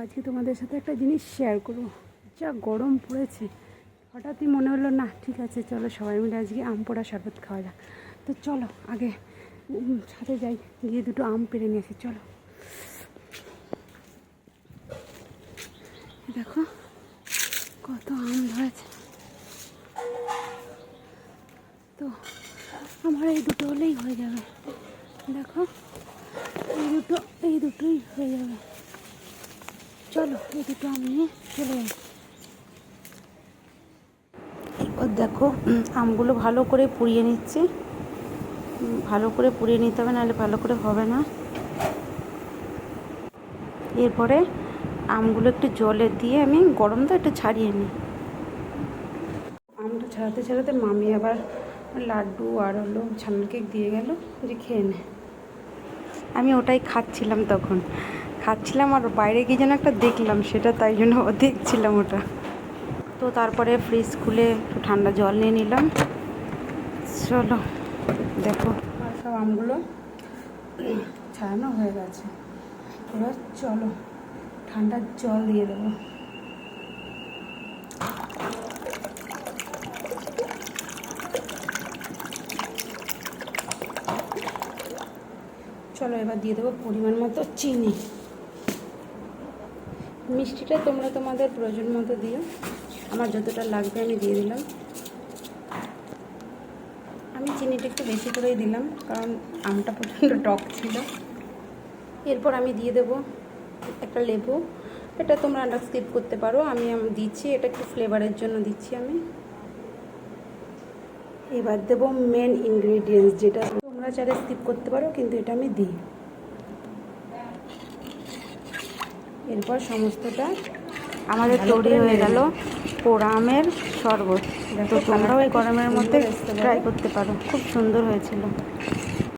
আজকে তোমাদের সাথে একটা জিনিস শেয়ার করব। যা গরম পড়েছে, হঠাৎই মনে হলো না ঠিক আছে চলো সবাই মিলে আজকে আম পোড়া শরবত খাওয়া যাক। তো চলো আগে ছাদে যাই, গিয়ে দুটো আম পেড়ে নিয়ে আসি। চলো দেখো কত আম ধরেছে। তো আমার এই দুটো হলেই হয়ে যাবে। দেখো এই দুটোই হয়ে যাবে। চলো এই দুটো আম নিয়ে চলে যাই। এবার দেখো আমগুলো ভালো করে পুড়িয়ে নিচ্ছি। ভালো করে পুড়িয়ে নিতে হবে, নাহলে ভালো করে হবে না। এরপরে আমগুলো একটু জলে দিয়ে আমি গরম তো একটু ছাড়িয়ে নিই। আমটা ছাড়াতে ছাড়াতে মামি আবার লাড্ডু আর হলো ছানার কেক দিয়ে গেল যে খেয়ে নে। আমি ওটাই খাচ্ছিলাম, তখন খাচ্ছিলাম আর বাইরে গিয়ে যেন একটা দেখলাম, সেটা তাই জন্য দেখছিলাম ওটা। তো তারপরে ফ্রিজ খুলে একটু ঠান্ডা জল নিয়ে নিলাম। চলো দেখো আর সব আমগুলো ছাড়ানো হয়ে গেছে। এবার চলো ঠান্ডার জল দিয়ে দেবো। চলো এবার দিয়ে দেবো পরিমাণ মতো চিনি। মিষ্টিটা তোমরা তোমাদের প্রয়োজন মতো দিও, আমার যতটা লাগবে আমি দিয়ে দিলাম। আমি চিনিটা একটু বেশি করেই দিলাম, কারণ আমটা প্রচণ্ড টক ছিল। এরপর আমি দিয়ে দেবো একটা লেবু। এটা তোমরা স্কিপ করতে পারো, আমি দিচ্ছি এটা একটু ফ্লেভারের জন্য দিচ্ছি আমি। এবার দেবো মেন ইনগ্রিডিয়েন্টস, যেটা তোমরা চাইলে স্কিপ করতে পারো, কিন্তু এটা আমি দিই। এরপর সমস্তটা আমাদের তৈরি হয়ে গেল পোড়া আমের শরবত। তো তোমরাও এই গরমের মধ্যে ট্রাই করতে পারো, খুব সুন্দর হয়েছিল।